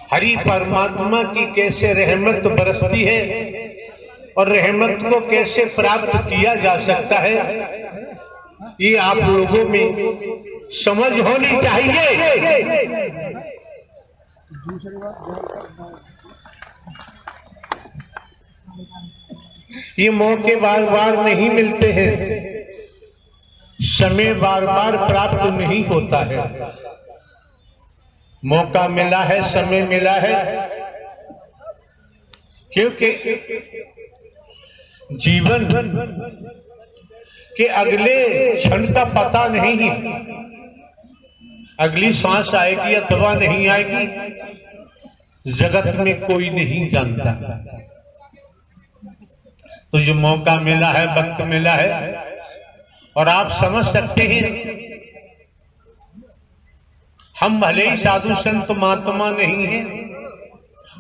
हरि परमात्मा की कैसे रहमत बरसती है और रहमत को कैसे प्राप्त किया जा सकता है, ये आप लोगों में समझ होनी चाहिए। ये मौके बार बार नहीं मिलते हैं, समय बार बार प्राप्त नहीं होता है। मौका मिला है, समय मिला है, क्योंकि जीवन के अगले क्षण का पता नहीं है, अगली सांस आएगी अथवा नहीं आएगी, जगत में कोई नहीं जानता। तो जो मौका मिला है, वक्त मिला है, और आप समझ सकते हैं हम भले ही साधु संत महात्मा नहीं हैं,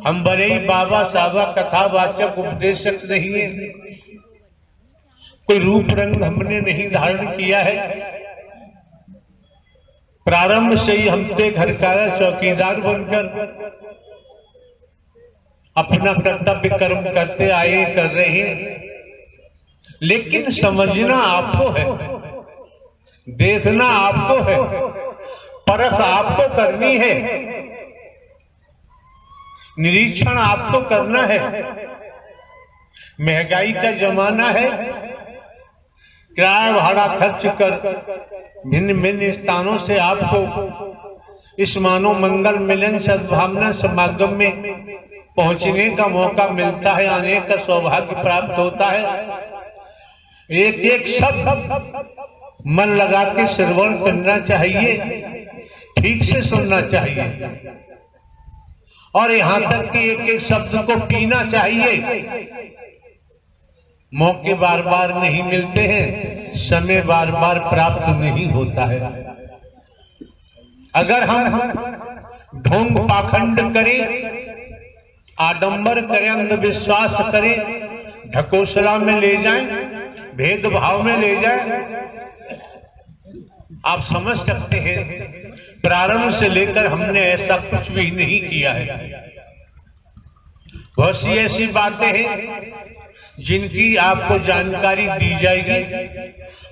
हम भले ही बाबा साबा कथावाचक उपदेशक नहीं है, कोई रूप रंग हमने नहीं धारण किया है। प्रारंभ से ही हम तो घर का चौकीदार बनकर अपना कर्तव्य कर्म करते आए, कर रहे हैं। लेकिन समझना आपको है, देखना आपको है, परख आपको करनी है, निरीक्षण आपको करना है। महंगाई का जमाना है, किराया भाड़ा खर्च कर भिन्न भिन्न स्थानों से आपको इस मानव मंगल मिलन सद्भावना समागम में पहुंचने का मौका मिलता है, आने का सौभाग्य प्राप्त होता है। एक एक शब्द मन लगा के श्रवण करना चाहिए, ठीक से सुनना चाहिए, और यहां तक कि एक एक शब्द को पीना चाहिए। मौके बार बार नहीं मिलते हैं, समय बार बार प्राप्त नहीं होता है। अगर हम ढोंग पाखंड करें, आडंबर करें, अंधविश्वास करें, ढकोसला में ले जाएं, भेदभाव में ले जाएं, आप समझ सकते हैं प्रारंभ से लेकर हमने ऐसा कुछ भी नहीं किया है। बहुत सी ऐसी बातें हैं जिनकी आपको जानकारी दी जाएगी,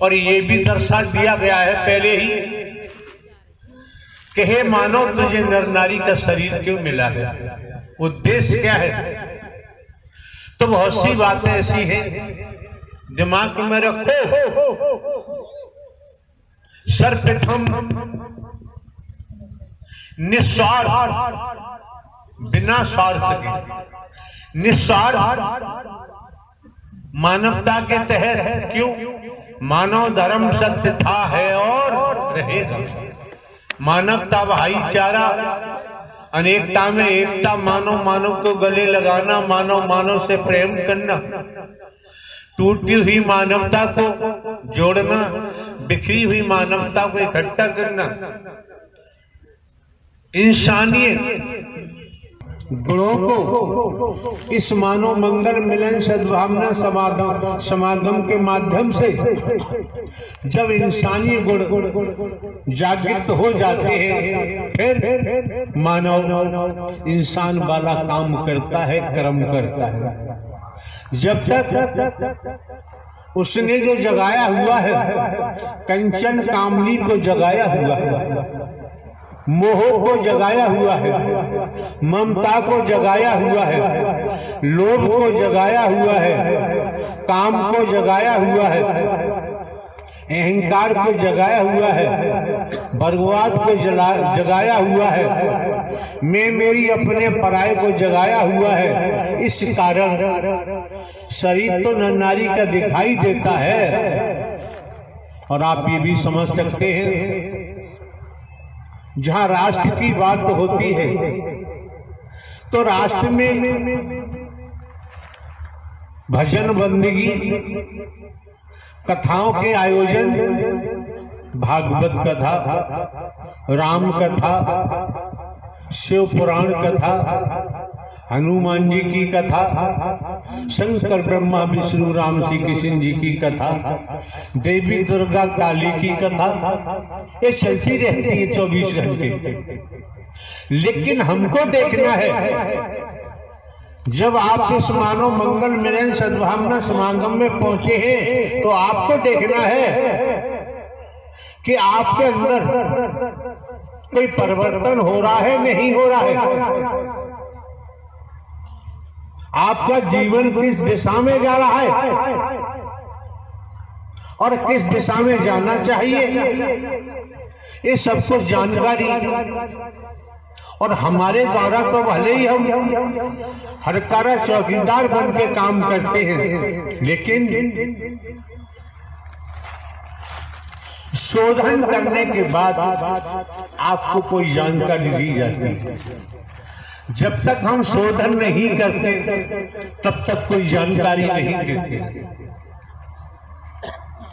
और ये भी दर्शा दिया गया है पहले ही कि हे मानव, तुझे नर नारी का शरीर क्यों मिला है, उद्देश्य क्या है। तो बहुत सी बातें ऐसी हैं, दिमाग में रखो। सर्वप्रथम निस्वार्थ, बिना स्वार्थ के, निस्वार्थ मानवता के तहत। क्यों? मानव धर्म सत्य था, है और रहेगा। मानवता भाईचारा, अनेकता में एकता, मानव मानव को गले लगाना, मानव मानव से प्रेम करना, टूटी हुई मानवता को जोड़ना, बिखरी हुई मानवता को इकट्ठा करना, इंसानियत गुणों को इस मानव मंगल मिलन सद्भावना समागम के माध्यम से जब इंसानी गुण जागृत हो जाते हैं, फिर मानव इंसान वाला काम करता है, कर्म करता है। जब तक उसने जो जगाया हुआ है, कंचन कामनी को जगाया हुआ है, मोह को जगाया हुआ है, ममता को जगाया हुआ है, लोभ को जगाया हुआ है, काम को जगाया हुआ है, अहंकार को जगाया हुआ है, वर्गवाद को जगाया हुआ है, मैं मेरी अपने पराये को जगाया हुआ है। इस कारण शरीर तो नर नारी का दिखाई देता है। और आप ये भी समझ सकते हैं, जहां राष्ट्र की बात होती है तो राष्ट्र में भजन बंदगी, कथाओं के आयोजन, भागवत कथा, राम कथा, शिव पुराण कथा, हनुमान जी की कथा, शंकर ब्रह्मा विष्णु राम श्री कृष्ण जी की कथा, देवी दुर्गा काली की कथा, ये चलती रहती है 24 घंटे। लेकिन हमको देखना है, जब आप इस मानव मंगल मिलन सद्भावना समागम में पहुंचे हैं तो आपको देखना है कि आपके अंदर कोई परिवर्तन हो रहा है, नहीं हो रहा है। आपका जीवन किस दिशा में जा रहा है और किस दिशा में जाना चाहिए, ये सब कुछ जानकारी। और हमारे द्वारा तो भले ही हम हरकारा चौकीदार बन के काम करते हैं, लेकिन शोधन करने के बाद आपको कोई जानकारी दी जाती है। जब तक हम शोधन नहीं करते तब तक कोई जानकारी नहीं देते।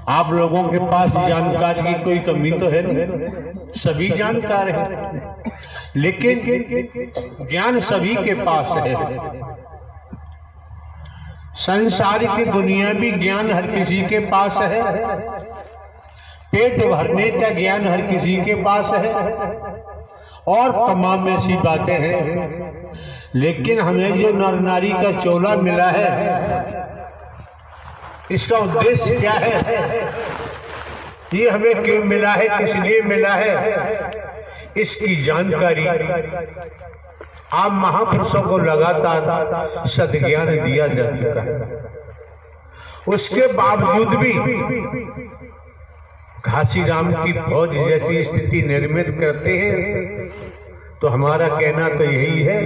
आप लोगों के पास जानकारी की कोई कमी तो है नहीं, सभी जानकार हैं, लेकिन ज्ञान सभी के पास है। संसार की दुनियावी ज्ञान हर किसी के पास है, पेट भरने का ज्ञान हर किसी के पास है और तमाम ऐसी बातें हैं। लेकिन हमें जो नर नारी का चोला मिला है, इसका उद्देश्य क्या है, ये हमें क्यों मिला है, किस लिए मिला है, इसकी जानकारी आप महापुरुषों को लगातार सद्ज्ञान दिया जा चुका है। उसके बावजूद भी घासीराम की फौज जैसी स्थिति निर्मित करते हैं, तो हमारा कहना तो यही है,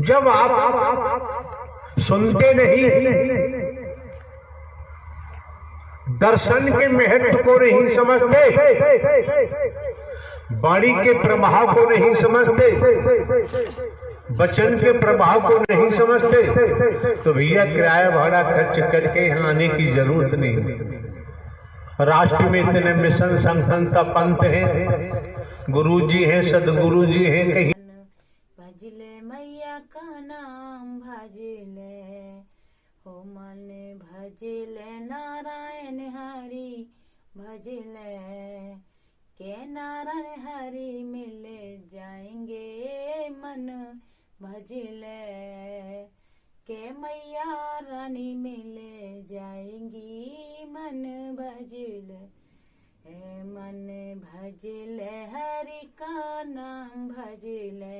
जब आप सुनते नहीं, दर्शन के महत्व को नहीं समझते, वाणी के प्रभाव को नहीं समझते, वचन के प्रभाव को नहीं समझते, तो भैया किराया भाड़ा खर्च करके यहाँ आने की जरूरत नहीं। राष्ट्र में इतने मिशन संघनता पंथ हैं, गुरुजी हैं, सदगुरु जी हैं, कहीं भजले मैया का नाम भजले हो मन, भजले नारायण हरि भजले के नारायण हरि मिले जाएंगे मन, भजले के मैया रानी मिले जाएंगी मन, भजले मन भजले हरि का नाम भजले,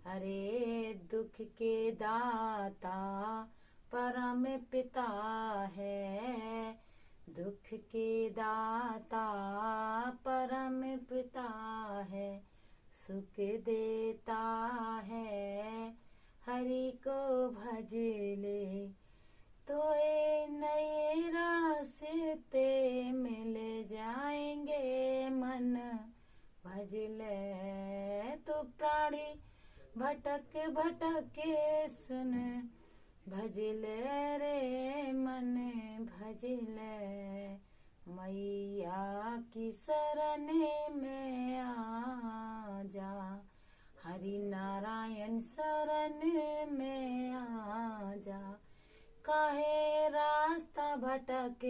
अरे दुख के दाता परम पिता है, दुख के दाता परम पिता है, सुख देता है हरि को भजले, तो ये नए रास्ते मिल जाएंगे मन, भजले तो प्राणी भटक भटक सुन, भजले रे मन भजले मैया की शरण में आ जा, हरि नारायण शरण में आ जा, काहे रास्ता भटक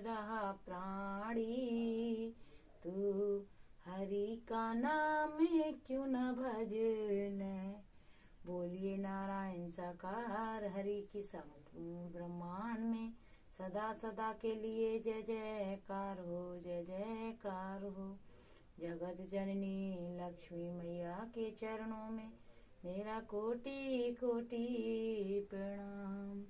रहा प्राणी, तू हरि का नाम क्यों न भजले। बोलिए नारायण साकार हरि की संपूर्ण ब्रह्मांड में सदा सदा के लिए जय जयकार हो, जय जयकार हो। जगत जननी लक्ष्मी मैया के चरणों में मेरा कोटि कोटि प्रणाम।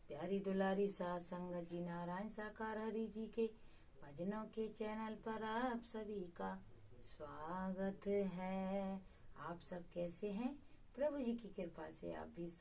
प्यारी दुलारी सास संगत जी, नारायण साकार हरि जी के भजनों के चैनल पर आप सभी का स्वागत है। आप सब कैसे हैं? प्रभु जी की कृपा से आप भी